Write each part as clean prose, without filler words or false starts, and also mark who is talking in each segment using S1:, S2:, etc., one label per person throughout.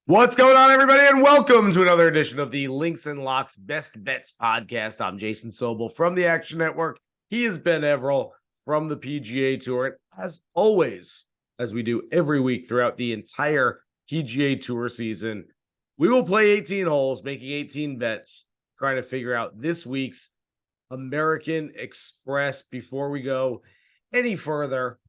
S1: What's going on, everybody, and welcome to another edition of the Links and Locks Best Bets podcast. I'm Jason Sobel from the Action Network. He is Ben Everill from the PGA Tour. And as always, as we do every week throughout the entire PGA Tour season, we will play 18 holes, making 18 bets, trying to figure out this week's American Express. Before we go any further,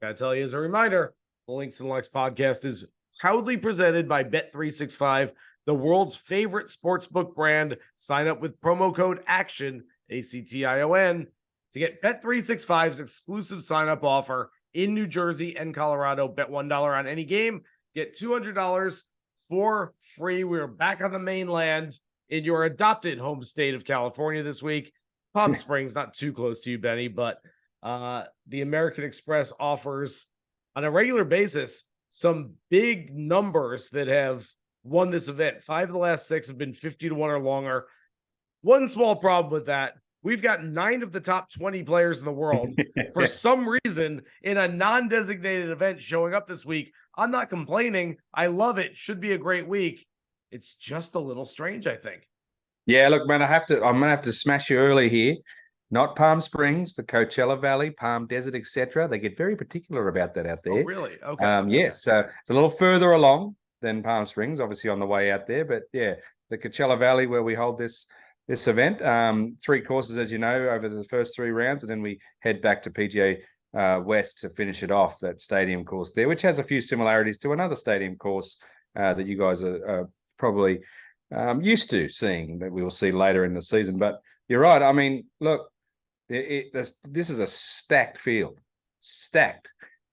S1: gotta tell you as a reminder, the Links and Locks podcast is proudly presented by Bet365, the world's favorite sportsbook brand. Sign up with promo code ACTION, ACTION, to get Bet365's exclusive sign-up offer in New Jersey and Colorado. Bet $1 on any game, get $200 for free. We're back on the mainland in your adopted home state of California this week. Palm Springs, not too close to you, Benny, but the American Express offers on a regular basis some big numbers that have won this event. 5 of the last 6 have been 50 to 1 or longer. One small problem with that: we've got 9 of the top 20 players in the world for some reason in a non-designated event showing up this week. I'm not complaining. I love it. Should be a great week. It's just a little strange, I think.
S2: Yeah, look, man, I'm gonna have to smash you early here. Not Palm Springs, the Coachella Valley, Palm Desert, etc. They get very particular about that out there.
S1: Oh, really? Okay.
S2: Yes, so it's a little further along than Palm Springs, obviously on the way out there. But yeah, the Coachella Valley where we hold this event. 3 courses, as you know, over the first 3 rounds, and then we head back to PGA West to finish it off, that stadium course there, which has a few similarities to another stadium course that you guys are probably used to seeing, that we will see later in the season. But you're right. I mean, look, this is a stacked field,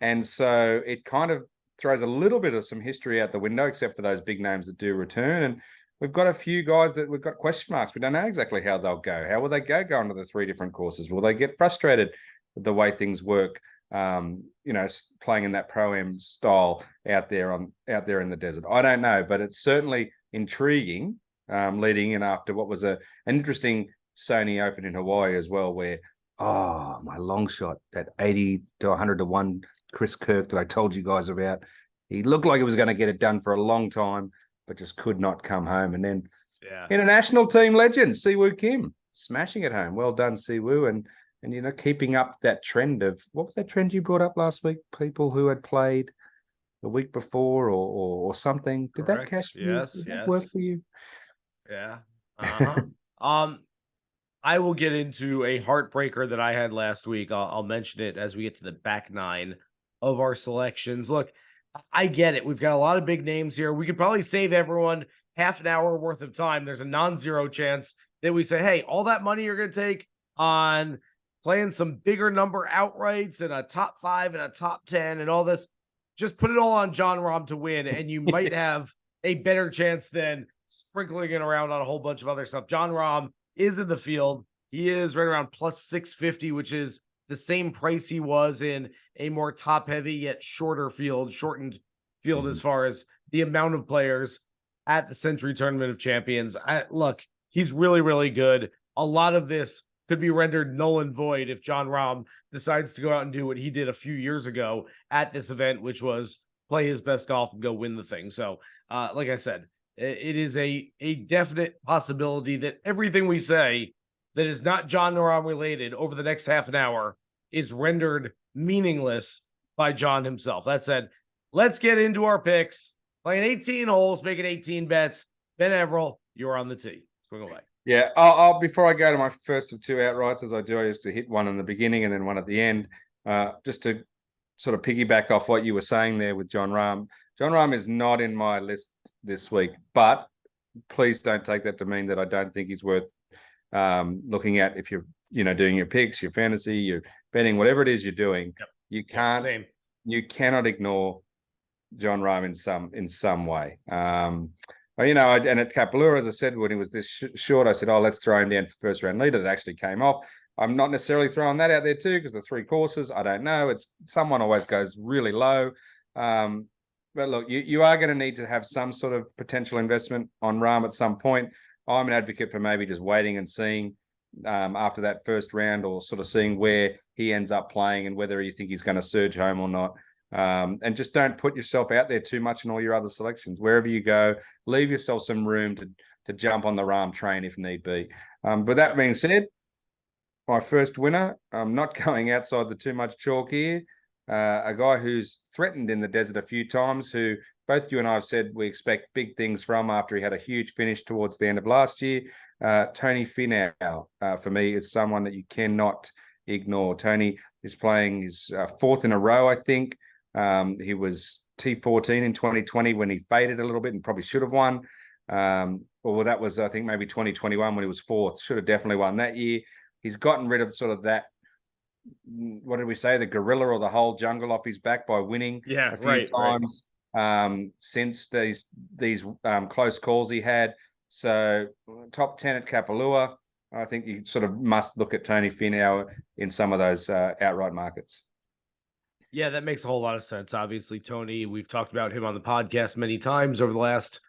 S2: and so it kind of throws a little bit of some history out the window, except for those big names that do return. And we've got a few guys that we've got question marks. We don't know exactly how they'll go. How will they go going to the 3 different courses? Will they get frustrated with the way things work? Playing in that pro-am style out there in the desert. I don't know, but it's certainly intriguing. Leading in after what was an interesting Sony Open in Hawaii as well, where my long shot, that 80 to 100 to 1 Chris Kirk that I told you guys about, he looked like he was going to get it done for a long time, but just could not come home. And then international team legend Siwoo Kim smashing it home. Well done, Siwoo, and keeping up that trend of, what was that trend you brought up last week? People who had played the week before or something. Did
S1: Correct.
S2: that catch
S1: yes,
S2: Did
S1: yes.
S2: that work for you?
S1: Yeah. I will get into a heartbreaker that I had last week. I'll mention it as we get to the back 9 of our selections. Look, I get it. We've got a lot of big names here. We could probably save everyone half an hour worth of time. There's a non-zero chance that we say, hey, all that money you're going to take on playing some bigger number outrights and a top 5 and a top 10 and all this, just put it all on Jon Rahm to win, and you might have a better chance than sprinkling it around on a whole bunch of other stuff. Jon Rahm is in the field. He is right around plus 650, which is the same price he was in a more top-heavy yet shortened field as far as the amount of players at the Century Tournament of Champions. Look, he's really, really good. A lot of this could be rendered null and void if Jon Rahm decides to go out and do what he did a few years ago at this event, which was play his best golf and go win the thing. So, like I said, it is a definite possibility that everything we say that is not Jon Rahm related over the next half an hour is rendered meaningless by Jon himself. That said, let's get into our picks. Playing 18 holes, making 18 bets. Ben Everill, you're on the tee. Swing away.
S2: Yeah, I'll before I go to my first of 2 outrights, as I do, I used to hit one in the beginning and then one at the end, just to sort of piggyback off what you were saying there with Jon Rahm. Jon Rahm is not in my list this week, but please don't take that to mean that I don't think he's worth looking at if you're doing your picks, your fantasy, your betting, whatever it is you're doing.
S1: Yep.
S2: You cannot ignore Jon Rahm in some way. And at Kapalua, as I said, when he was this short, I said, let's throw him down for first round leader. That actually came off. I'm not necessarily throwing that out there too, because the 3 courses, I don't know. It's someone always goes really low. But look, you are going to need to have some sort of potential investment on Rahm at some point. I'm an advocate for maybe just waiting and seeing after that first round, or sort of seeing where he ends up playing and whether you think he's going to surge home or not. And just don't put yourself out there too much in all your other selections. Wherever you go, leave yourself some room to jump on the Rahm train if need be. But that being said, my first winner, I'm not going outside the too much chalk here. A guy who's threatened in the desert a few times, who both you and I have said we expect big things from after he had a huge finish towards the end of last year. Tony Finau, for me, is someone that you cannot ignore. Tony is playing his fourth in a row, I think. He was T14 in 2020 when he faded a little bit and probably should have won. Well, that was, I think, maybe 2021 when he was fourth. Should have definitely won that year. He's gotten rid of sort of that, what did we say, the gorilla or the whole jungle off his back by winning a few times since these close calls he had. So top 10 at Kapalua. I think you sort of must look at Tony Finau in some of those outright markets.
S1: Yeah, that makes a whole lot of sense. Obviously, Tony, we've talked about him on the podcast many times over the last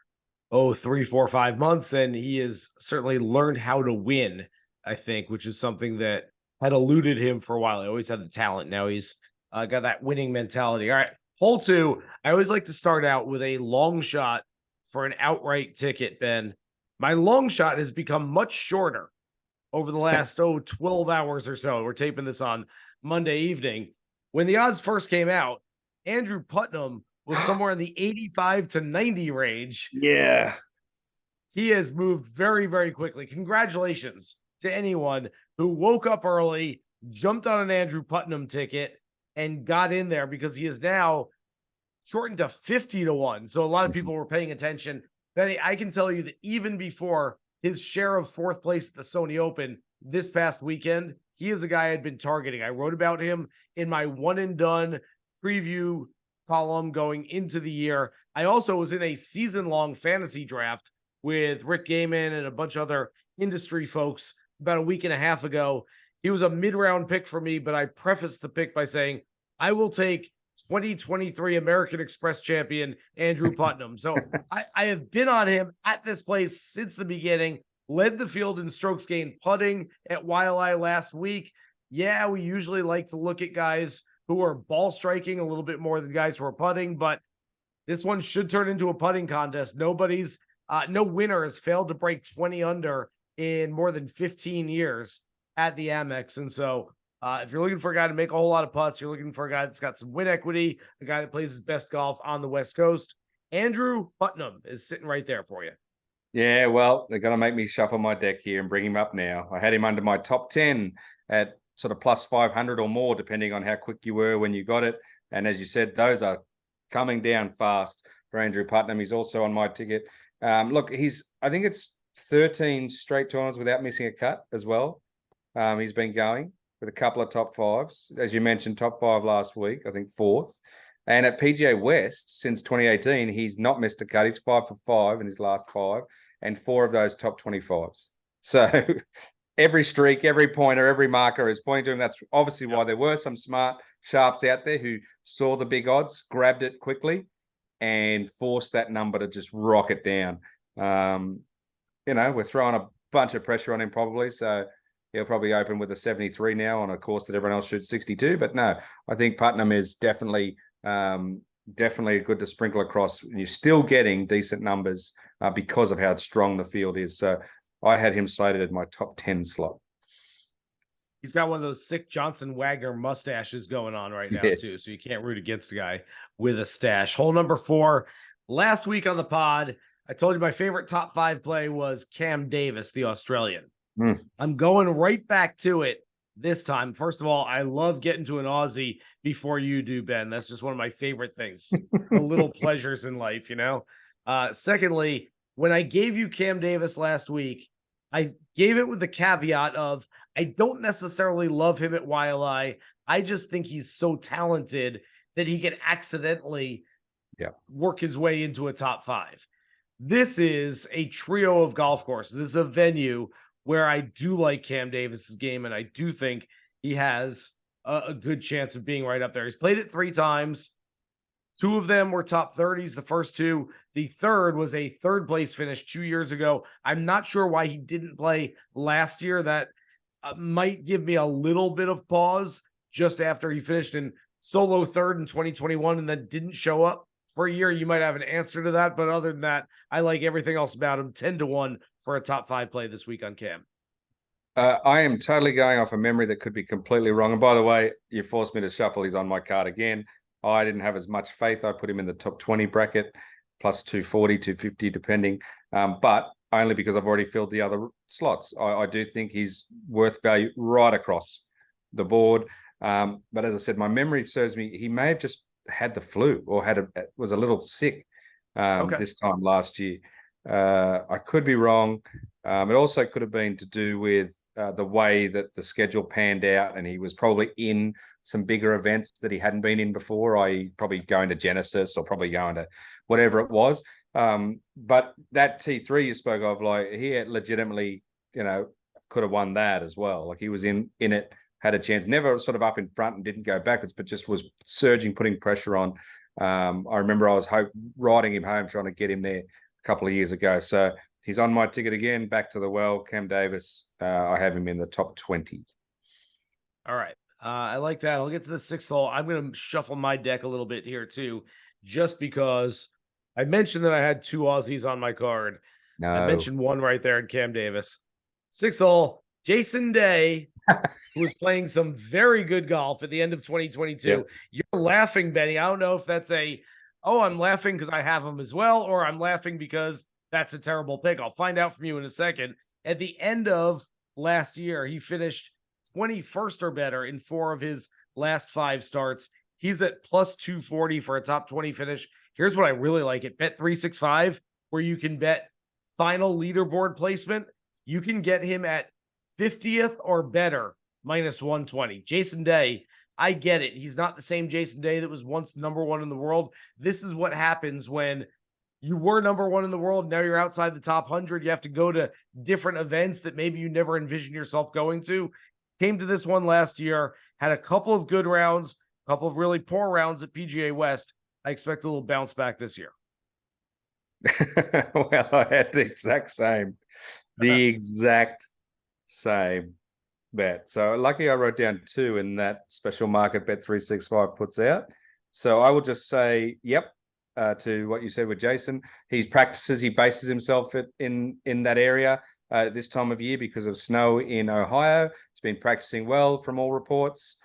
S1: 3, 4, 5 months, and he has certainly learned how to win, I think, which is something that had eluded him for a while. He always had the talent. Now he's got that winning mentality. All right, hole 2. I always like to start out with a long shot for an outright ticket, Ben. My long shot has become much shorter over the last 12 hours or so. We're taping this on Monday evening. When the odds first came out, Andrew Putnam was somewhere in the 85 to 90 range.
S2: Yeah.
S1: He has moved very, very quickly. Congratulations to anyone who woke up early, jumped on an Andrew Putnam ticket, and got in there, because he is now shortened to 50 to 1. So a lot of people were paying attention. Benny, I can tell you that even before his share of fourth place at the Sony Open this past weekend, he is a guy I'd been targeting. I wrote about him in my one and done preview column going into the year. I also was in a season-long fantasy draft with Rick Gaiman and a bunch of other industry folks about a week and a half ago. He was a mid-round pick for me, but I prefaced the pick by saying, I will take 2023 American Express champion Andrew Putnam. So I have been on him at this place since the beginning. Led the field in strokes gained putting at YLI last week. Yeah, we usually like to look at guys who are ball striking a little bit more than guys who are putting, but this one should turn into a putting contest. No winner has failed to break 20 under in more than 15 years at the Amex. And so if you're looking for a guy to make a whole lot of putts, you're looking for a guy that's got some win equity, a guy that plays his best golf on the West Coast, Andrew Putnam is sitting right there for you.
S2: Yeah, well, they're going to make me shuffle my deck here and bring him up now. I had him under my top 10 at sort of plus 500 or more, depending on how quick you were when you got it. And as you said, those are coming down fast for Andrew Putnam. He's also on my ticket. Look, I think it's 13 straight tournaments without missing a cut as well. He's been going with a couple of top 5s. As you mentioned, top 5 last week, I think 4th. And at PGA West, since 2018, he's not missed a cut. He's 5 for 5 in his last 5, and 4 of those top 25s. So every streak, every pointer, every marker is pointing to him. That's obviously why there were some smart sharps out there who saw the big odds, grabbed it quickly, and forced that number to just rocket down. We're throwing a bunch of pressure on him probably, so he'll probably open with a 73 now on a course that everyone else shoots 62. But no, I think Putnam is definitely good to sprinkle across. You're still getting decent numbers because of how strong the field is. So I had him slated at my top 10 slot.
S1: He's got one of those sick Johnson Wagner mustaches going on right now, too. So you can't root against a guy with a stash. Hole number 4. Last week on the pod, I told you my favorite top 5 play was Cam Davis, the Australian. I'm going right back to it this time. First of all, I love getting to an Aussie before you do, Ben. That's just one of my favorite things. The little pleasures in life, Secondly, when I gave you Cam Davis last week, I gave it with the caveat of I don't necessarily love him at YLI. I just think he's so talented that he can accidentally work his way into a top 5. This is a trio of golf courses. This is a venue where I do like Cam Davis's game, and I do think he has a good chance of being right up there. He's played it 3 times. 2 of them were top 30s, the first 2. The third was a 3rd place finish 2 years ago. I'm not sure why he didn't play last year. That might give me a little bit of pause just after he finished in solo third in 2021 and then didn't show up for a year, you might have an answer to that. But other than that, I like everything else about him. 10-1 for a top 5 play this week on Cam.
S2: I am totally going off a memory that could be completely wrong. And by the way, you forced me to shuffle. He's on my card again. I didn't have as much faith. I put him in the top 20 bracket, plus 240, 250, depending. But only because I've already filled the other slots. I do think he's worth value right across the board. But as I said, my memory serves me. He may have just had the flu or was a little sick this time last year. I could be wrong. It also could have been to do with the way that the schedule panned out, and he was probably in some bigger events that he hadn't been in before, i.e. probably going to Genesis or probably going to whatever it was. But that T3 you spoke of, like, he had legitimately, could have won that as well. Like, he was in it, had a chance, never sort of up in front and didn't go backwards, but just was surging, putting pressure on. I remember I was riding him home, trying to get him there a couple of years ago. So he's on my ticket again, back to the well. Cam Davis, I have him in the top 20.
S1: All right. I like that. I'll get to the 6th hole. I'm going to shuffle my deck a little bit here too, just because I mentioned that I had 2 Aussies on my card.
S2: No.
S1: I mentioned one right there in Cam Davis. 6th hole, Jason Day, who was playing some very good golf at the end of 2022. Yep. You're laughing, Benny. I don't know if that's I'm laughing because I have him as well, or I'm laughing because that's a terrible pick. I'll find out from you in a second. At the end of last year, he finished 21st or better in 4 of his last 5 starts. He's at plus 240 for a top 20 finish. Here's what I really like at Bet365, where you can bet final leaderboard placement. You can get him at 50th or better, minus 120. Jason Day, I get it. He's not the same Jason Day that was once number 1 in the world. This is what happens when you were number 1 in the world. Now you're outside the top 100. You have to go to different events that maybe you never envisioned yourself going to. Came to this one last year, had a couple of good rounds, a couple of really poor rounds at PGA West. I expect a little bounce back this year.
S2: Well, I had the exact same bet. So lucky I wrote down 2 in that special market Bet365 puts out. So I will just say, yep, to what you said with Jason. He bases himself in that area this time of year because of snow in Ohio. He's been practicing well from all reports.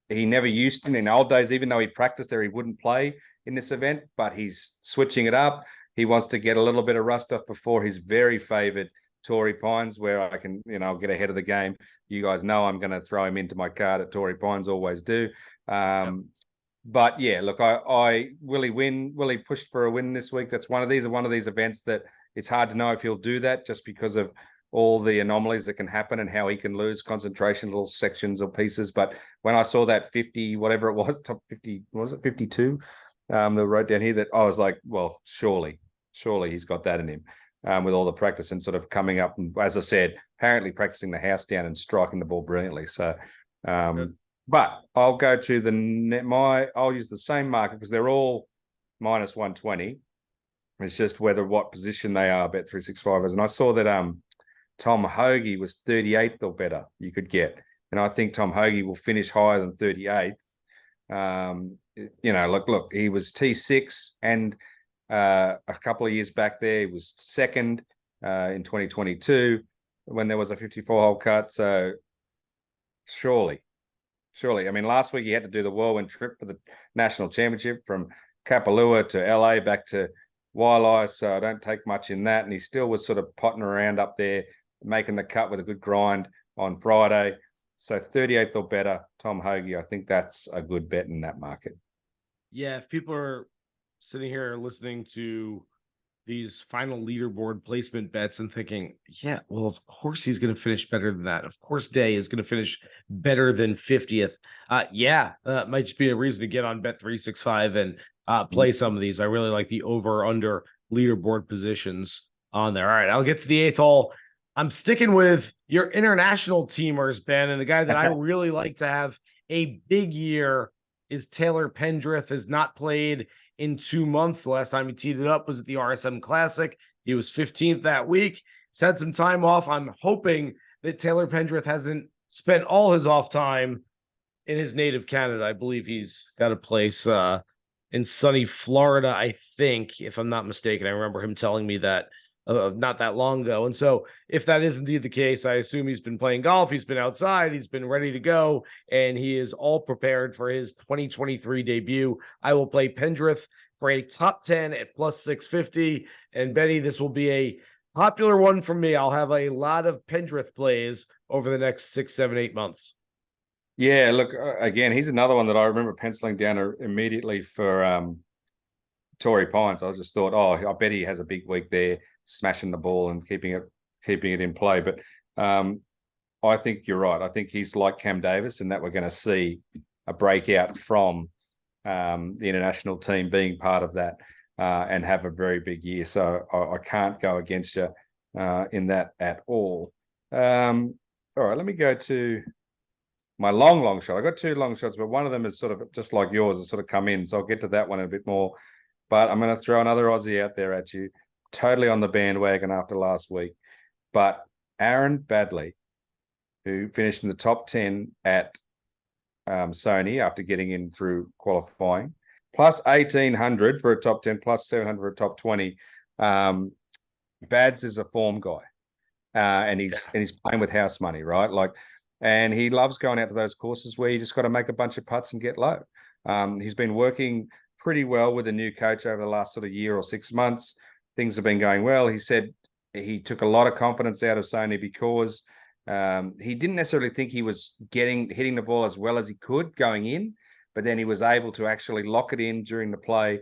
S2: He never used to, in old days, even though he practiced there, he wouldn't play in this event, but he's switching it up. He wants to get a little bit of rust off before his very favored Torrey Pines, where I can, get ahead of the game. You guys know I'm going to throw him into my card at Torrey Pines, always do. But yeah, look, Willie pushed for a win this week. That's one of these events that it's hard to know if he'll do that just because of all the anomalies that can happen and how he can lose concentration, little sections or pieces. But when I saw that 50, whatever it was, top 50, was it 52? They wrote down here that I was like, well, surely he's got that in him with all the practice and sort of coming up. And as I said, apparently practicing the house down and striking the ball brilliantly. So, but I'll go to I'll use the same market because they're all minus 120. It's just what position they are, Bet365ers. And I saw that Tom Hoge was 38th or better you could get. And I think Tom Hoge will finish higher than 38th. Look, he was T6 and a couple of years back there, he was second in 2022 when there was a 54-hole cut. So surely. I mean, last week he had to do the whirlwind trip for the national championship from Kapalua to LA back to Waialae, so I don't take much in that. And he still was sort of potting around up there, making the cut with a good grind on Friday. So 38th or better, Tom Hoge, I think that's a good bet in that market.
S1: Yeah, if people are sitting here listening to these final leaderboard placement bets and thinking, yeah, well, of course he's going to finish better than that. Of course Day is going to finish better than 50th. Might just be a reason to get on Bet365 and play some of these. I really like the over-under leaderboard positions on there. All right, I'll get to the 8th hole. I'm sticking with your international teamers, Ben, and the guy that I really like to have a big year is Taylor Pendrith. Has not played in 2 months. The last time he teed it up was at the RSM Classic. He was 15th that week. He's had some time off. I'm hoping that Taylor Pendrith hasn't spent all his off time in his native Canada. I believe he's got a place in sunny Florida, I think, if I'm not mistaken. I remember him telling me that not that long ago. And so if that is indeed the case, I assume he's been playing golf, he's been outside, he's been ready to go, and he is all prepared for his 2023 debut. I will play Pendrith for a top 10 at plus 650. And Benny, this will be a popular one for me. I'll have a lot of Pendrith plays over the next 6, 7, 8 months.
S2: Yeah, look, again, he's another one that I remember penciling down immediately for Torrey Pines. I just thought, I bet he has a big week there, smashing the ball and keeping it in play. But I think you're right. I think he's like Cam Davis, and that we're going to see a breakout from the international team being part of that and have a very big year. So I can't go against you in that at all. All right, let me go to my long shot. I got 2 long shots, but one of them is sort of just like yours, has sort of come in. So I'll get to that one a bit more. But I'm going to throw another Aussie out there at you, totally on the bandwagon after last week. But Aaron Baddeley, who finished in the top 10 at Sony after getting in through qualifying, plus 1,800 for a top 10, plus 700 for a top 20. Bads is a form guy, and he's playing with house money, right? And he loves going out to those courses where you just got to make a bunch of putts and get low. He's been working pretty well with a new coach over the last sort of year or 6 months. Things have been going well. He said he took a lot of confidence out of Sony because he didn't necessarily think he was hitting the ball as well as he could going in, but then he was able to actually lock it in during the play,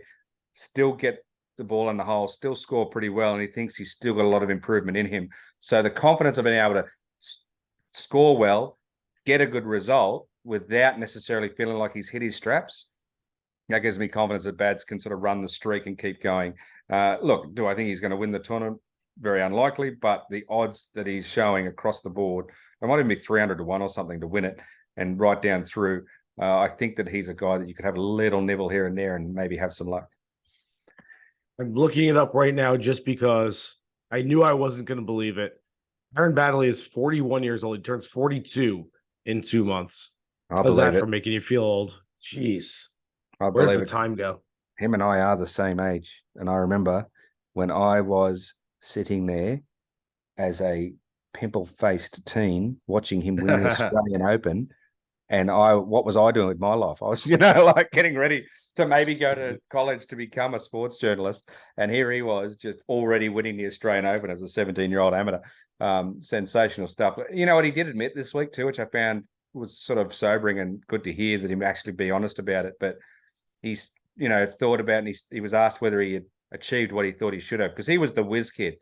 S2: still get the ball in the hole, still score pretty well, and he thinks he's still got a lot of improvement in him. So the confidence of being able to score well, get a good result without necessarily feeling like he's hit his straps, that gives me confidence that Bads can sort of run the streak and keep going. Look, do I think he's going to win the tournament? Very unlikely, but the odds that he's showing across the board, it might even be 300 to 1 or something to win it and right down through. I think that he's a guy that you could have a little nibble here and there and maybe have some luck.
S1: I'm looking it up right now just because I knew I wasn't going to believe it. Aaron Baddeley is 41 years old. He turns 42 in 2 months. How's that for making you feel old? Jeez. Where's the time go?
S2: Him and I are the same age. And I remember when I was sitting there as a pimple-faced teen watching him win the Australian Open, and what was I doing with my life? I was, getting ready to maybe go to college to become a sports journalist. And here he was just already winning the Australian Open as a 17-year-old amateur. Sensational stuff. You know what he did admit this week too, which I found was sort of sobering and good to hear that him actually be honest about it. But he's, thought about, and he was asked whether he had achieved what he thought he should have, because he was the whiz kid.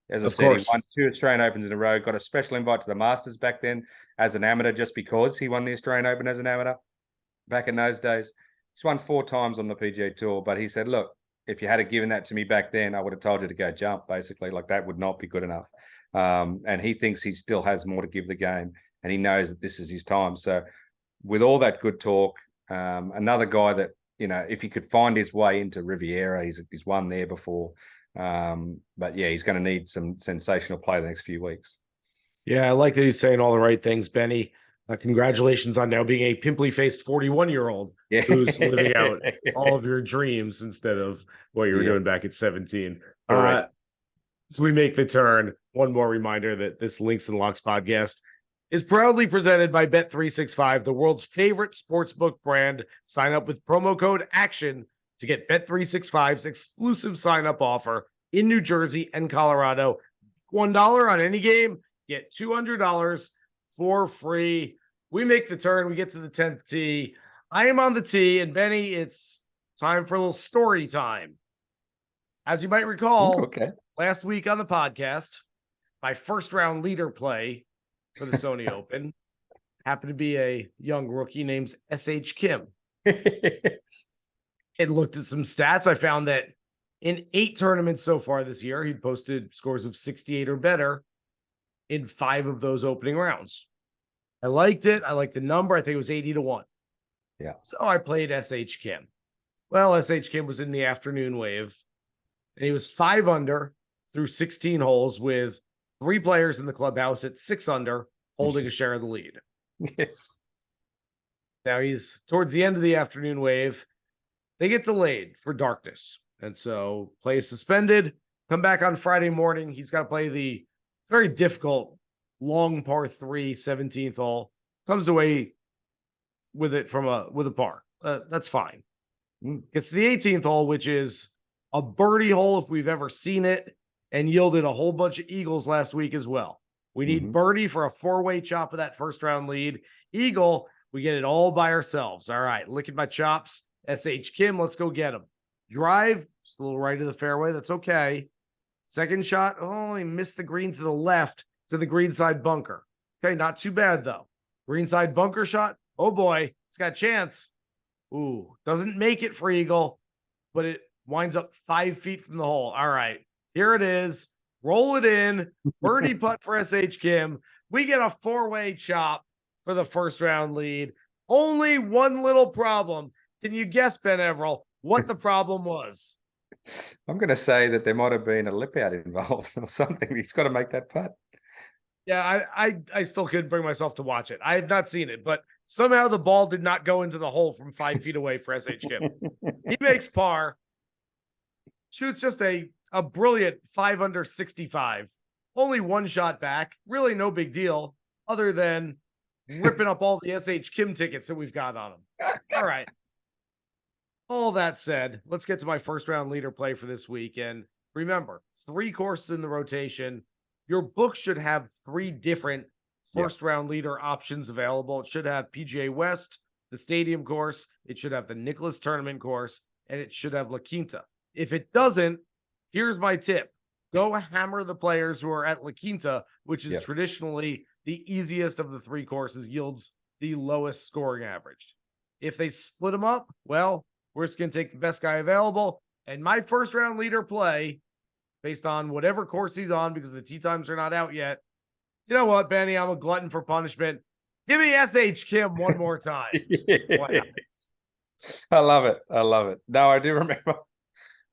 S2: As I said, he won 2 Australian Opens in a row, got a special invite to the Masters back then as an amateur just because he won the Australian Open as an amateur back in those days. He's won 4 times on the PGA Tour, but he said, look, if you had given that to me back then, I would have told you to go jump, basically. That would not be good enough. And he thinks he still has more to give the game, and he knows that this is his time. So with all that good talk, another guy that, if he could find his way into Riviera, he's won there before. But yeah, he's going to need some sensational play the next few weeks.
S1: Yeah, I like that he's saying all the right things, Benny. Congratulations on now being a pimply-faced 41-year-old who's living out all of your dreams instead of what you were doing back at 17. So we make the turn. One more reminder that this Links and Locks podcast is proudly presented by Bet365, the world's favorite sportsbook brand. Sign up with promo code ACTION to get Bet365's exclusive sign-up offer in New Jersey and Colorado. $1 on any game, get $200 for free. We make the turn. We get to the 10th tee. I am on the tee, and Benny, it's time for a little story time. As you might recall, last week on the podcast, my first-round leader play for the Sony Open happened to be a young rookie named S.H. Kim. It looked at some stats. I found that in 8 tournaments so far this year, he posted scores of 68 or better in 5 of those opening rounds. I liked it. I liked the number. I think it was 80 to 1.
S2: Yeah.
S1: So I played S.H. Kim. Well, S.H. Kim was in the afternoon wave, and he was 5 under through 16 holes with 3 players in the clubhouse at 6 under, holding a share of the lead.
S2: Yes.
S1: Now he's towards the end of the afternoon wave. They get delayed for darkness. And so play is suspended. Come back on Friday morning. He's got to play the very difficult long par 3 17th hole. Comes away with it with a par. That's fine. Gets to the 18th hole, which is a birdie hole if we've ever seen it, and yielded a whole bunch of eagles last week as well. We need birdie for a 4-way chop of that first round lead. Eagle, we get it all by ourselves. All right, look at my chops. S.H. Kim, let's go get him. Drive, just a little right of the fairway. That's okay. Second shot, he missed the green to the left to the greenside bunker. Okay, not too bad though. Greenside bunker shot. Oh boy, it's got a chance. Ooh, doesn't make it for Eagle, but it winds up 5 feet from the hole. All right, here it is. Roll it in. Birdie putt for S.H. Kim. We get a 4-way chop for the first round lead. Only one little problem. Can you guess, Ben Everill, what the problem was?
S2: I'm going to say that there might have been a lip out involved or something. He's got to make that putt.
S1: Yeah, I still couldn't bring myself to watch it. I have not seen it, but somehow the ball did not go into the hole from 5 feet away for S.H. Kim. He makes par. Shoots just a brilliant 5 under 65. Only one shot back. Really no big deal other than ripping up all the S.H. Kim tickets that we've got on him. All right. All that said, let's get to my first round leader play for this week. And remember, 3 courses in the rotation. Your book should have 3 different first round leader options available. It should have PGA West, the Stadium course. It should have the Nicklaus Tournament course, and it should have La Quinta. If it doesn't, here's my tip. Go hammer the players who are at La Quinta, which is traditionally the easiest of the 3 courses, yields the lowest scoring average. If they split them up, well, we're just going to take the best guy available. And my first round leader play, based on whatever course he's on, because the tee times are not out yet. You know what, Benny? I'm a glutton for punishment. Give me S.H. Kim one more time.
S2: I love it. I love it. No, I do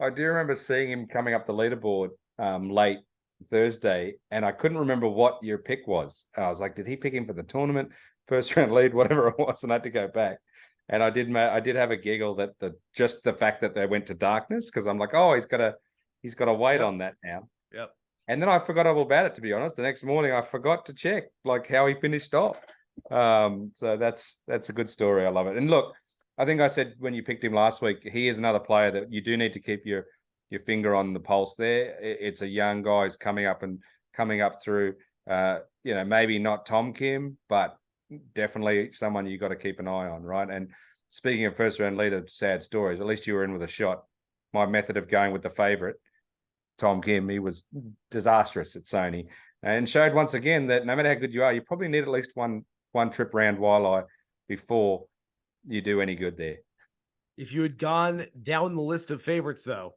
S2: remember seeing him coming up the leaderboard late Thursday, and I couldn't remember what your pick was. I was like, did he pick him for the tournament, first round lead, whatever it was? And I had to go back. And I did have a giggle that just the fact that they went to darkness, because I'm like, oh, he's got to wait on that now.
S1: Yep.
S2: And then I forgot all about it, to be honest. The next morning I forgot to check like how he finished off. So that's a good story. I love it. And look, I think I said when you picked him last week, he is another player that you do need to keep your finger on the pulse there. It's a young guy who's coming up through, maybe not Tom Kim, but definitely someone you got to keep an eye on, right? And speaking of first round leader, sad stories, at least you were in with a shot. My method of going with the favorite, Tom Kim, he was disastrous at Sony and showed once again that no matter how good you are, you probably need at least one trip round Waialae before you do any good there.
S1: If you had gone down the list of favorites, though,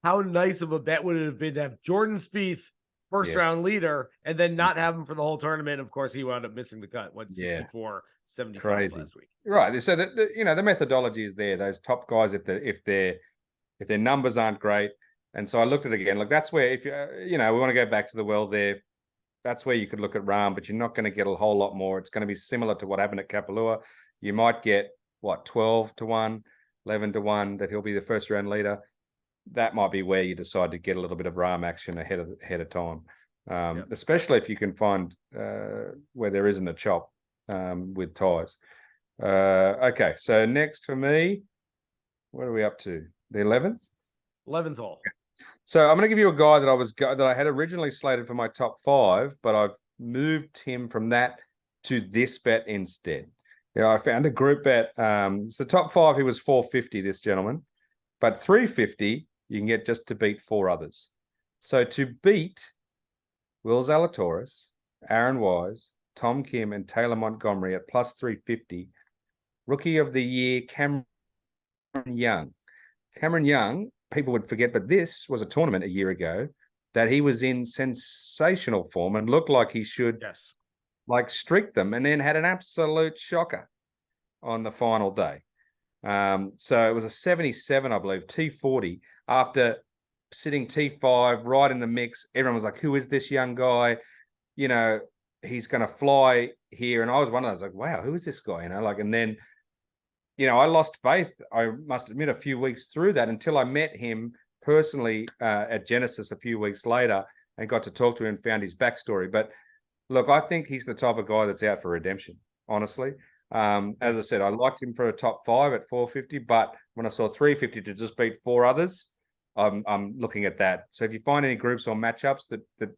S1: how nice of a bet would it have been to have Jordan Spieth first round leader and then not have him for the whole tournament? Of course, he wound up missing the cut. Went 64, 75 last week.
S2: Right. So the methodology is there. Those top guys, if their numbers aren't great. And so I looked at it again. Look, that's where if we want to go back to the well there. That's where you could look at Rahm, but you're not going to get a whole lot more. It's going to be similar to what happened at Kapalua. You might get 12 to 1, 11 to 1 that he'll be the first round leader. That might be where you decide to get a little bit of Rahm action ahead of time, especially if you can find where there isn't a chop with ties. Okay, so next for me, what are we up to? The 11th?
S1: 11th hole.
S2: So I'm going to give you a guy that I had originally slated for my top 5, but I've moved him from that to this bet instead. I found a group bet. So top 5, he was 450, this gentleman, but 350 you can get just to beat 4 others. So to beat Will Zalatoris, Aaron Wise, Tom Kim, and Taylor Montgomery at plus 350, Rookie of the Year Cameron Young. Cameron Young, people would forget, but this was a tournament a year ago that he was in sensational form and looked like he should streak them, and then had an absolute shocker on the final day. So it was a 77, I believe, T40 after sitting T5 right in the mix. Everyone was like, who is this young guy? He's going to fly here. And I was one of those like, wow, who is this guy? And then I lost faith, I must admit, a few weeks through that until I met him personally at Genesis a few weeks later and got to talk to him and found his backstory. But look, I think he's the type of guy that's out for redemption, honestly. As I said, I liked him for a top 5 at 450, but when I saw 350 to just beat 4 others, I'm looking at that. So if you find any groups or matchups that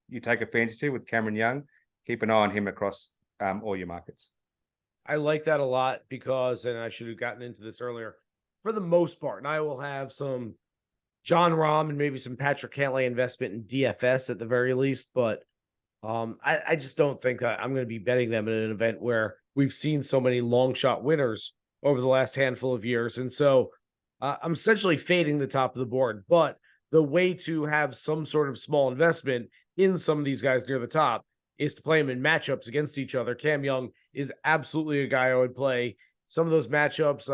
S2: you take a fancy to with Cameron Young, keep an eye on him across all your markets.
S1: I like that a lot because, and I should have gotten into this earlier, for the most part, and I will have some John Rahm and maybe some Patrick Cantlay investment in DFS at the very least, but I just don't think that I'm going to be betting them in an event where we've seen so many long shot winners over the last handful of years. And so I'm essentially fading the top of the board, but the way to have some sort of small investment in some of these guys near the top is to play them in matchups against each other. Cam Young is absolutely a guy I would play. Some of those matchups,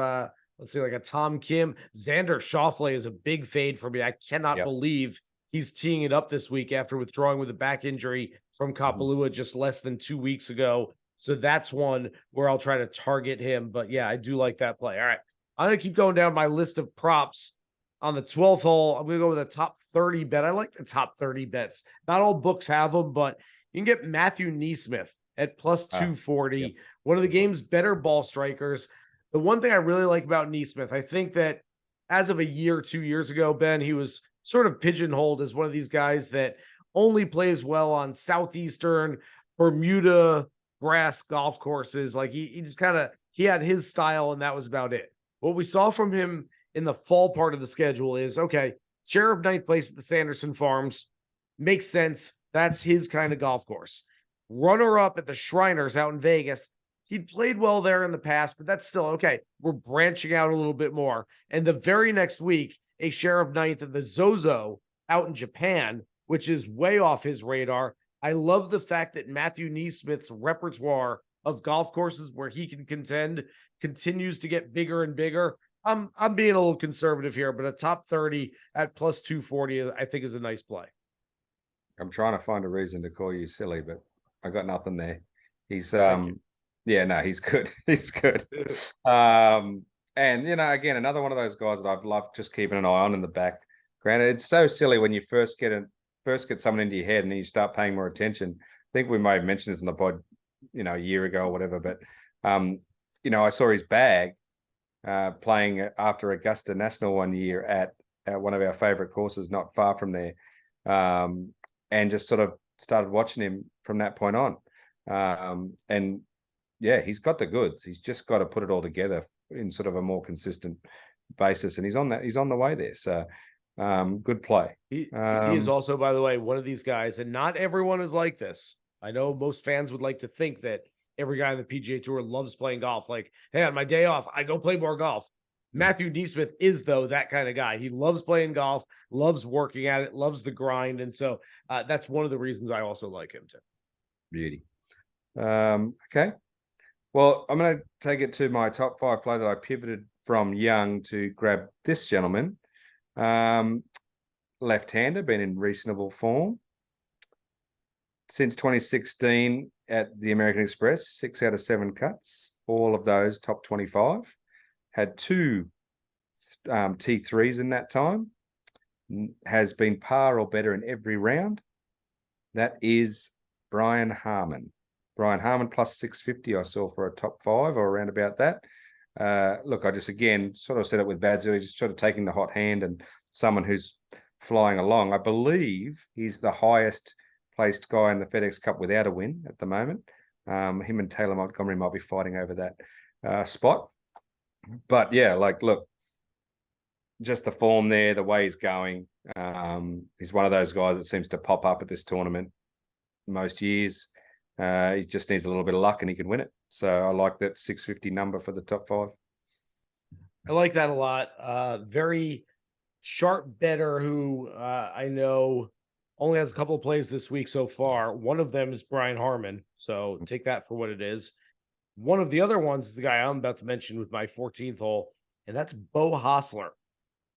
S1: let's say like a Tom Kim, Xander Schauffele is a big fade for me. I cannot believe he's teeing it up this week after withdrawing with a back injury from Kapalua just less than 2 weeks ago. So that's one where I'll try to target him. But yeah, I do like that play. All right. I'm going to keep going down my list of props. On the 12th hole, I'm going to go with a top 30 bet. I like the top 30 bets. Not all books have them, but you can get Matthew NeSmith at plus 240. One of the game's better ball strikers. The one thing I really like about NeSmith, I think that as of a year, 2 years ago, Ben, he was sort of pigeonholed as one of these guys that only plays well on Southeastern Bermuda grass golf courses. Like he just he had his style and that was about it. What we saw from him in the fall part of the schedule is, okay, share of ninth place at the Sanderson Farms. Makes sense. That's his kind of golf course. Runner up at the Shriners out in Vegas. He'd played well there in the past, but that's still okay. We're branching out a little bit more. And the very next week, a share of ninth at the Zozo out in Japan, which is way off his radar. I love the fact that Matthew NeSmith's repertoire of golf courses where he can contend continues to get bigger and bigger. I'm being a little conservative here, but a top 30 at plus 240, I think is a nice play.
S2: I'm trying to find a reason to call you silly, but I got nothing there. He's he's good. He's good. And again, another one of those guys that I've loved just keeping an eye on in the back. Granted, it's so silly when you first get someone into your head and then you start paying more attention. I think we may have mentioned this in the pod, a year ago or whatever, but I saw his bag playing after Augusta National one year at one of our favorite courses not far from there. And just sort of started watching him from that point on. And yeah, he's got the goods. He's just got to put it all together in sort of a more consistent basis. And he's on the way there. So good play.
S1: He is also, by the way, one of these guys, and not everyone is like this. I know most fans would like to think that every guy on the PGA Tour loves playing golf. Like, hey, on my day off, I go play more golf. Matthew NeSmith is, though, that kind of guy. He loves playing golf, loves working at it, loves the grind. And so that's one of the reasons I also like him too.
S2: Beauty. Okay. Well, I'm going to take it to my top 5 play that I pivoted from Young to grab this gentleman. Left-hander, been in reasonable form. Since 2016 at the American Express, 6 out of 7 cuts, all of those top 25. Had 2 T3s in that time. Has been par or better in every round. That is Brian Harman. Brian Harman plus 650 I saw for a top 5 or around about that. Look, I just, again, sort of said it with Baddeley, just sort of taking the hot hand and someone who's flying along. I believe he's the highest placed guy in the FedEx Cup without a win at the moment. Him and Taylor Montgomery might be fighting over that spot. But yeah, look, just the form there, the way he's going. He's one of those guys that seems to pop up at this tournament most years. He just needs a little bit of luck and he can win it. So I like that 650 number for the top 5.
S1: I like that a lot. Very sharp bettor who I know only has a couple of plays this week so far. One of them is Brian Harman. So take that for what it is. One of the other ones is the guy I'm about to mention with my 14th hole, and that's Beau Hossler.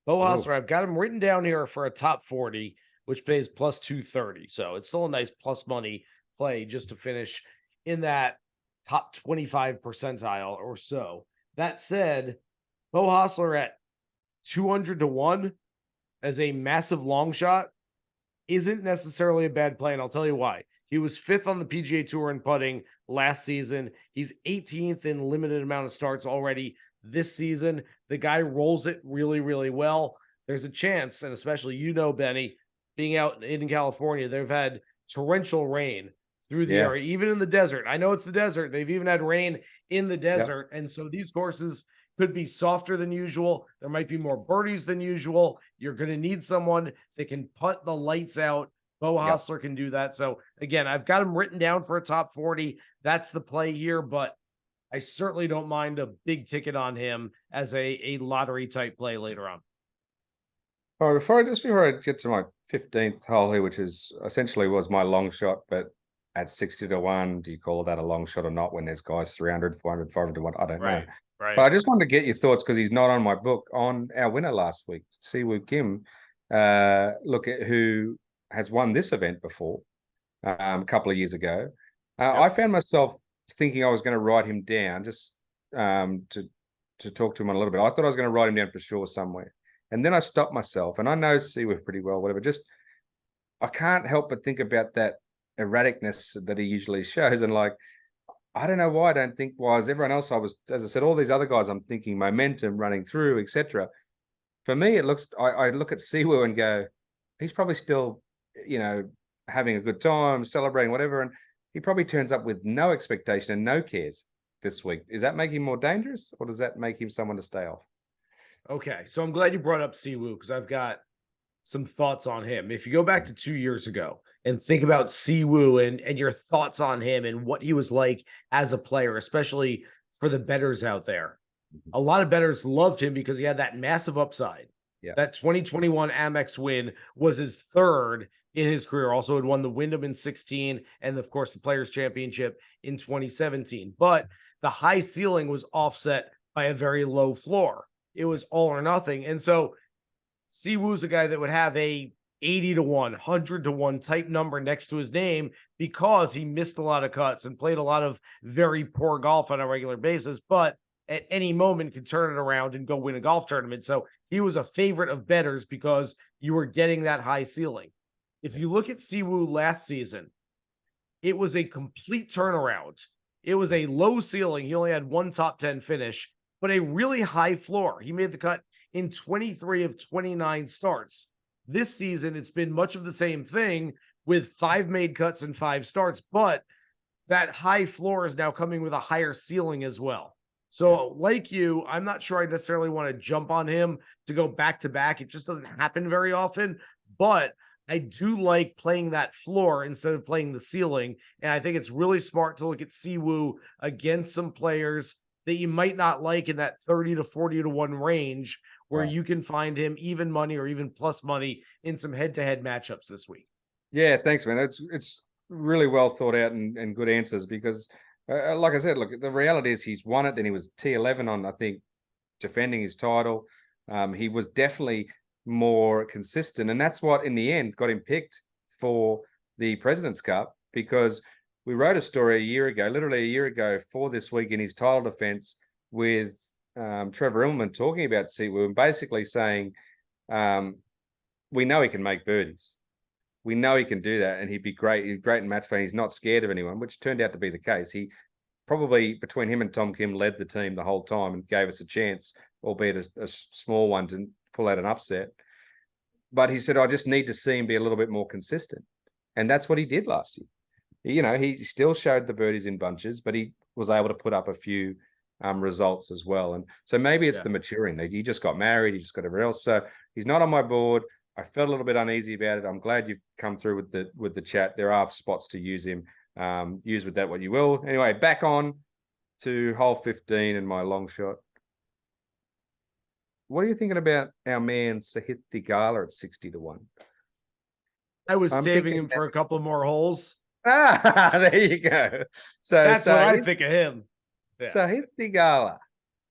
S1: Beau Hossler, I've got him written down here for a top 40, which pays plus 230. So it's still a nice plus money play just to finish in that top 25 percentile or so. That said, Beau Hossler at 200 to 1 as a massive long shot isn't necessarily a bad play, and I'll tell you why. He was 5th on the PGA Tour in putting last season. He's 18th in limited amount of starts already this season. The guy rolls it really, really well. There's a chance, and especially Benny, being out in California, they've had torrential rain through the
S2: Yeah.
S1: area, even in the desert. I know it's the desert. They've even had rain in the
S2: Yep.
S1: desert, and so these courses could be softer than usual. There might be more birdies than usual. You're going to need someone that can putt the lights out. Beau
S2: Yep.
S1: Hossler can do that. So again, I've got him written down for a top 40. That's the play here, but I certainly don't mind a big ticket on him as a lottery type play later on.
S2: All right, before I get to my 15th hole here, which is essentially was my long shot, but at 60 to 1, do you call that a long shot or not when there's guys 300, 400, 500 to 1? I don't know.
S1: Right.
S2: But I just wanted to get your thoughts because he's not on my book on our winner last week, Siwoo Kim. Look at who has won this event before a couple of years ago. I found myself thinking I was going to write him down just to talk to him a little bit. I thought I was going to write him down for sure somewhere. And then I stopped myself, and I know Siwoo pretty well, whatever. Just I can't help but think about that erraticness that he usually shows, and like I don't know why I don't think why as everyone else as I said, all these other guys I'm thinking momentum running through, etc. For me, it looks I look at Siwoo and go, he's probably still, having a good time, celebrating, whatever, and he probably turns up with no expectation and no cares this week. Does that make him more dangerous, or does that make him someone to stay off?
S1: Okay, so I'm glad you brought up Siwoo because I've got some thoughts on him. If you go back to 2 years ago and think about Siwoo and your thoughts on him and what he was like as a player, especially for the bettors out there, a lot of bettors loved him because he had that massive upside.
S2: Yeah.
S1: That 2021 Amex win was his third in his career. Also had won the Wyndham in 16 and, of course, the Players' Championship in 2017. But the high ceiling was offset by a very low floor. It was all or nothing. And so Siwoo's a guy that would have a 80 to 1, 100 to 1 type number next to his name because he missed a lot of cuts and played a lot of very poor golf on a regular basis, but at any moment could turn it around and go win a golf tournament. So he was a favorite of bettors because you were getting that high ceiling. If you look at Siwoo last season, it was a complete turnaround. It was a low ceiling. He only had one top 10 finish, but a really high floor. He made the cut in 23 of 29 starts. This season, it's been much of the same thing with 5 made cuts and 5 starts, but that high floor is now coming with a higher ceiling as well. So like you, I'm not sure I necessarily want to jump on him to go back to back. It just doesn't happen very often, but I do like playing that floor instead of playing the ceiling. And I think it's really smart to look at Siwoo against some players that you might not like in that 30 to 40 to 1 range where you can find him even money or even plus money in some head-to-head matchups this week.
S2: Yeah, thanks, man. It's really well thought out and good answers because, like I said, look, the reality is he's won it. Then he was T11 on, I think, defending his title. He was definitely more consistent, and that's what, in the end, got him picked for the President's Cup because we wrote a story literally a year ago, for this week in his title defense with Trevor Immelman talking about Siwoo and basically saying, we know he can make birdies. We know he can do that, and he'd be great. He's great in match play. He's not scared of anyone, which turned out to be the case. He probably, between him and Tom Kim, led the team the whole time and gave us a chance, albeit a small one, to pull out an upset. But he said, I just need to see him be a little bit more consistent. And that's what he did last year. He still showed the birdies in bunches, but he was able to put up a few results as well. And so maybe it's the maturing. He just got married. He just got everything else. So he's not on my board. I felt a little bit uneasy about it. I'm glad you've come through with the chat. There are spots to use him. Use with that what you will. Anyway, back on to hole 15 and my long shot. What are you thinking about our man Sahith Theegala at 60 to 1?
S1: I was saving him for a couple more holes.
S2: There you go. So
S1: that's what I think of him.
S2: Sahith Theegala.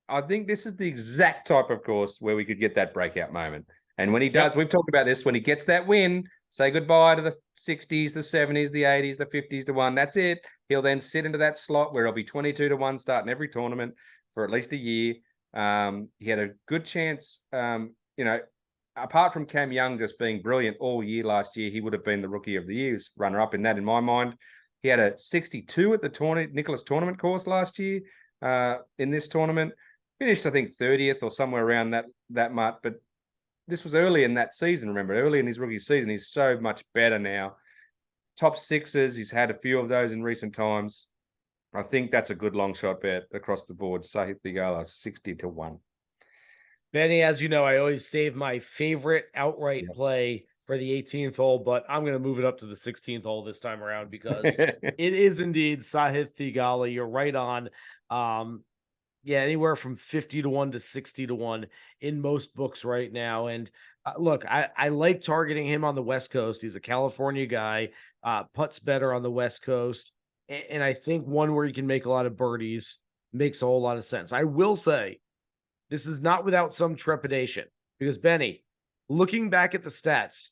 S2: I think this is the exact type of course where we could get that breakout moment. And when he does, we've talked about this, when he gets that win, say goodbye to the 60s, the 70s, the 80s, the 50s to 1. That's it. He'll then sit into that slot where he'll be 22 to 1 starting every tournament. for at least a year. He had a good chance, apart from Cam Young just being brilliant all year last year, he would have been the rookie of the year, runner-up in that in my mind. He had a 62 at the Nicholas tournament course last year in this tournament. Finished, I think, 30th or somewhere around that much. But this was early in that season, remember, early in his rookie season. He's so much better now. Top sixes, he's had a few of those in recent times. I think that's a good long shot bet across the board. Sahith Theegala, 60-1.
S1: Benny, as you know, I always save my favorite outright play for the 18th hole, but I'm going to move it up to the 16th hole this time around because it is indeed Sahith Theegala. You're right on. Anywhere from 50-1 to 60-1 in most books right now. And look, I like targeting him on the West Coast. He's a California guy, putts better on the West Coast. And I think one where you can make a lot of birdies makes a whole lot of sense. I will say this is not without some trepidation because, Benny, looking back at the stats,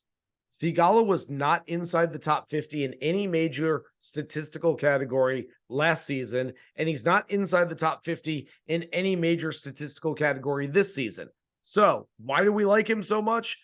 S1: Theegala was not inside the top 50 in any major statistical category last season, and he's not inside the top 50 in any major statistical category this season. So why do we like him so much?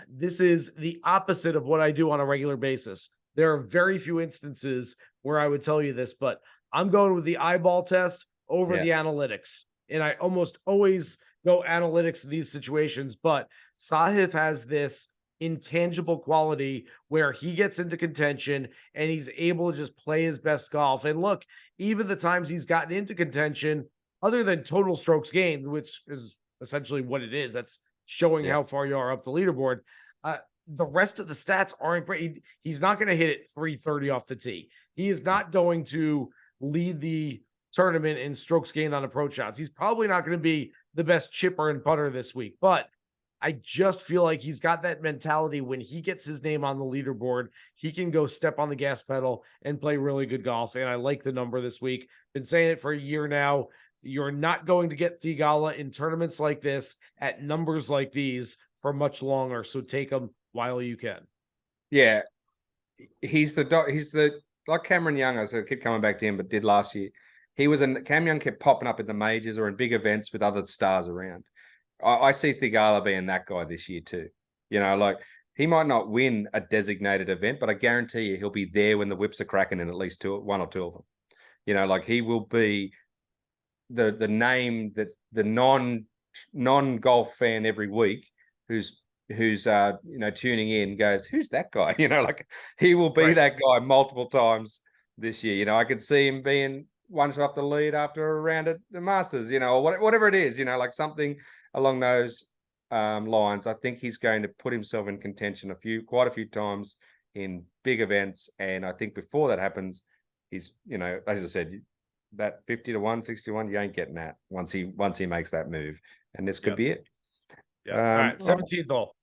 S1: This is the opposite of what I do on a regular basis. There are very few instances where I would tell you this, but I'm going with the eyeball test over the analytics. And I almost always go analytics in these situations, but Sahith has this intangible quality where he gets into contention and he's able to just play his best golf. And look, even the times he's gotten into contention, other than total strokes gained, which is essentially what it is, that's showing how far you are up the leaderboard. The rest of the stats aren't great. He's not going to hit it 330 off the tee. He is not going to lead the tournament in strokes gained on approach shots. He's probably not going to be the best chipper and putter this week, but I just feel like he's got that mentality when he gets his name on the leaderboard, he can go step on the gas pedal and play really good golf. And I like the number this week. Been saying it for a year now. You're not going to get Theegala in tournaments like this at numbers like these for much longer. So take them while you can.
S2: Yeah. He's like Cameron Young, I keep coming back to him, but did last year. Cam Young kept popping up in the majors or in big events with other stars around. I see Theegala being that guy this year too. He might not win a designated event, but I guarantee you he'll be there when the whips are cracking in at least one or two of them. He will be the name that the non-golf fan every week who's tuning in goes, who's that guy? He will be that guy multiple times this year. I could see him being one shot off the lead after a round at the Masters, or whatever it is, something along those lines. I think he's going to put himself in contention quite a few times in big events. And I think before that happens, he's, as I said, that 50-1, 60-1, you ain't getting that once he makes that move. And this could be it.
S1: Yeah. All right, 17th hole.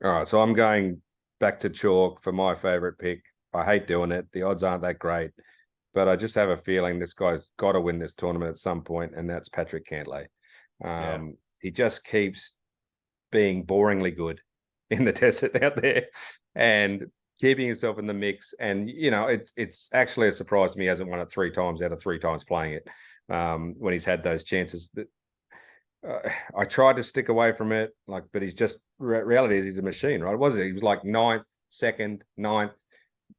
S2: All right, so I'm going back to chalk for my favorite pick. I hate doing it. The odds aren't that great, but I just have a feeling this guy's got to win this tournament at some point, and that's Patrick Cantlay. He just keeps being boringly good in the desert out there and keeping himself in the mix. And, it's actually a surprise to me he hasn't won it 3 times out of 3 times playing it when he's had those chances. I tried to stick away from it, but he's just, reality is he's a machine, right? He was like 9th, 2nd, 9th,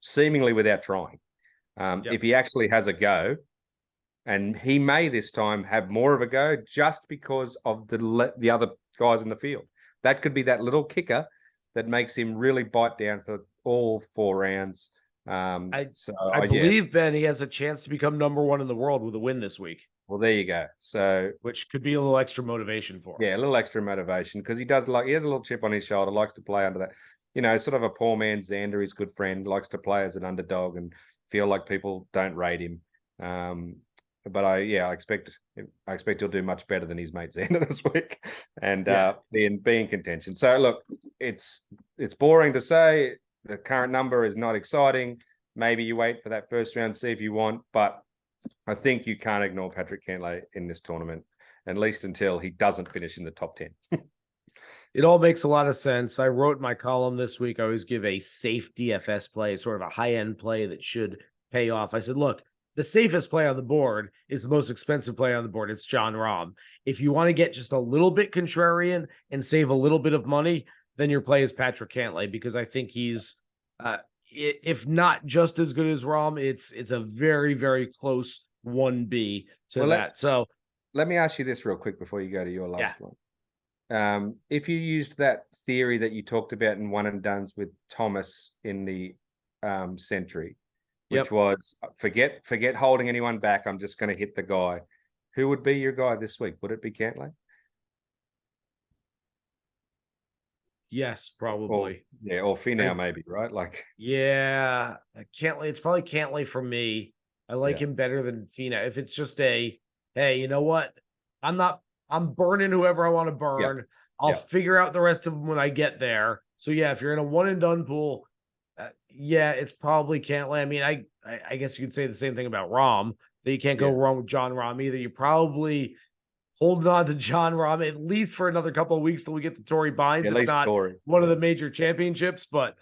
S2: seemingly without trying. If he actually has a go, and he may this time have more of a go just because of the other guys in the field. That could be that little kicker that makes him really bite down for all 4 rounds. I
S1: believe, Ben, he has a chance to become number 1 in the world with a win this week.
S2: Well, there you go. So,
S1: which could be a little extra motivation for him.
S2: Yeah, a little extra motivation because he has a little chip on his shoulder, likes to play under that. Sort of a poor man Xander, his good friend, likes to play as an underdog and feel like people don't rate him. But I expect he'll do much better than his mate Xander this week and be in contention. So look, it's boring to say. The current number is not exciting. Maybe you wait for that first round, see if you want, but I think you can't ignore Patrick Cantlay in this tournament, at least until he doesn't finish in the top 10.
S1: It all makes a lot of sense. I wrote my column this week. I always give a safe DFS play, sort of a high-end play that should pay off. I said, look, the safest play on the board is the most expensive play on the board. It's Jon Rahm. If you want to get just a little bit contrarian and save a little bit of money, then your play is Patrick Cantlay, because I think he's, if not just as good as Rahm, it's a very, very close 1B to that. So
S2: let me ask you this real quick before you go to your last
S1: yeah.
S2: one. If you used that theory that you talked about in one and dones with Thomas in the Century, which was forget holding anyone back, I'm just going to hit the guy. Who would be your guy this week? Would it be Cantlay?
S1: Yes, probably.
S2: Or Finau maybe, right? Like,
S1: yeah, Cantlay. It's probably Cantlay for me. I like him better than Finau. If it's just hey, you know what? I'm burning whoever I want to burn. I'll figure out the rest of them when I get there. So yeah, if you're in a one and done pool, it's probably Cantlay. I mean, I guess you could say the same thing about Rahm, that you can't go wrong with Jon Rahm either. You probably holding on to Jon Rahm at least for another couple of weeks till we get to Torrey Bynes, if not one of the major championships. But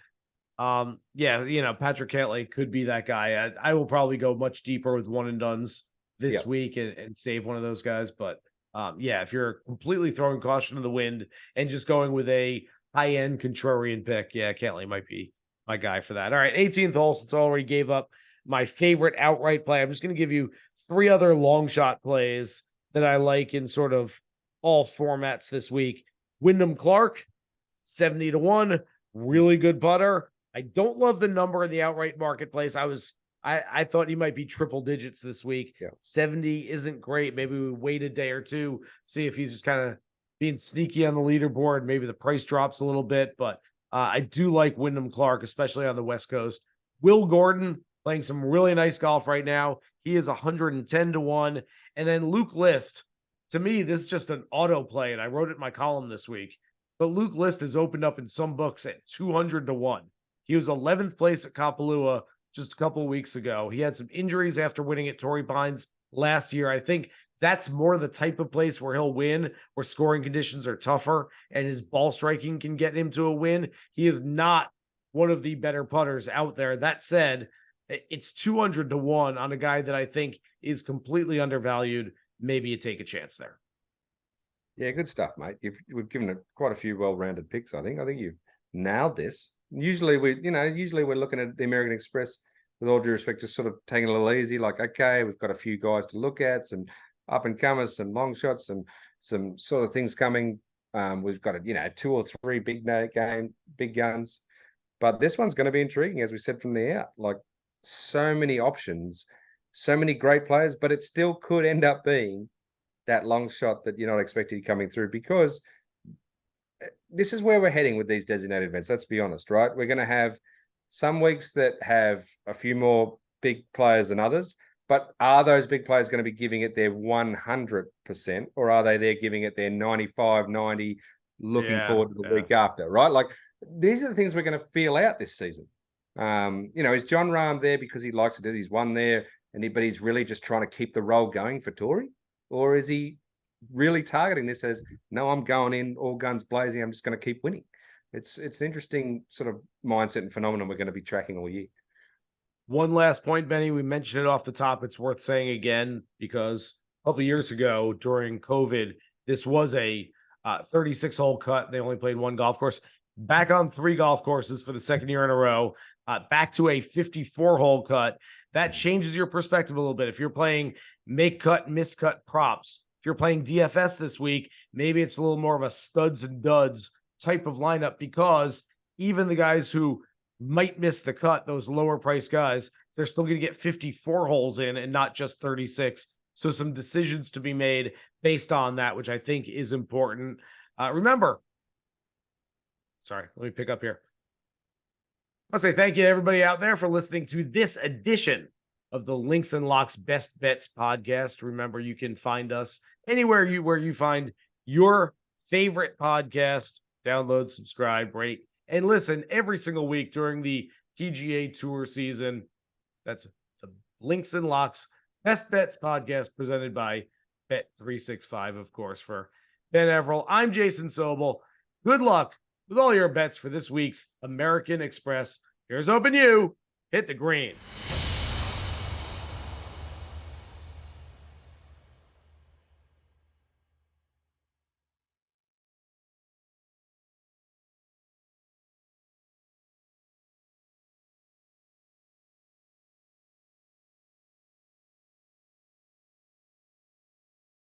S1: Patrick Cantlay could be that guy. I will probably go much deeper with one and dones this week and save one of those guys. But if you're completely throwing caution to the wind and just going with a high-end contrarian pick, Cantlay might be my guy for that. All right, 18th hole, since I already gave up my favorite outright play, I'm just going to give you 3 other long shot plays that I like in sort of all formats this week. Wyndham Clark, 70-1, really good putter. I don't love the number in the outright marketplace. I thought he might be triple digits this week. 70 isn't great. Maybe we wait a day or two, see if he's just kind of being sneaky on the leaderboard. Maybe the price drops a little bit, but I do like Wyndham Clark, especially on the West Coast. Will Gordon playing some really nice golf right now. He is 110-1. And then Luke List, to me, this is just an auto play, and I wrote it in my column this week. But Luke List has opened up in some books at 200-1. He was 11th place at Kapalua just a couple of weeks ago. He had some injuries after winning at Torrey Bynes last year. I think that's more the type of place where he'll win, where scoring conditions are tougher and his ball striking can get him to a win. He is not one of the better putters out there. That said, it's 200-1 on a guy that I think is completely undervalued. Maybe you take a chance there.
S2: Yeah, good stuff, mate. We've given quite a few well-rounded picks. I think you've nailed this. Usually we're looking at the American Express, with all due respect, just sort of taking it a little easy. Like, okay, we've got a few guys to look at, some up and comers, some long shots, and some sort of things coming. We've got 2 or 3 big guns, but this one's going to be intriguing, as we said from the out. Like, so many options, so many great players, but it still could end up being that long shot that you're not expecting coming through, because this is where we're heading with these designated events. Let's be honest, right? We're going to have some weeks that have a few more big players than others, but are those big players going to be giving it their 100%, or are they there giving it their 95, 90, looking forward to the week after, right? Like, these are the things we're going to feel out this season. Is Jon Rahm there because he likes to do? He's won there, but he's really just trying to keep the roll going for Torrey, or is he really targeting this as, no, I'm going in all guns blazing, I'm just going to keep winning? It's an interesting sort of mindset and phenomenon we're going to be tracking all year.
S1: One last point, Benny. We mentioned it off the top. It's worth saying again, because a couple of years ago during COVID, this was a 36-hole cut. They only played 1 golf course. Back on 3 golf courses for the second year in a row. Back to a 54-hole cut. That changes your perspective a little bit. If you're playing make cut, miss cut props, if you're playing DFS this week, maybe it's a little more of a studs and duds type of lineup, because even the guys who might miss the cut, those lower price guys, they're still going to get 54 holes in and not just 36. So some decisions to be made based on that, which I think is important. Remember, sorry, let me pick up here. I'll say thank you to everybody out there for listening to this edition of the Links and Locks Best Bets podcast. Remember, you can find us anywhere where you find your favorite podcast. Download, subscribe, rate, and listen every single week during the PGA Tour season. That's the Links and Locks Best Bets podcast, presented by Bet365, of course. For Ben Everill, I'm Jason Sobel. Good luck with all your bets for this week's American Express. Here's hoping you hit the green.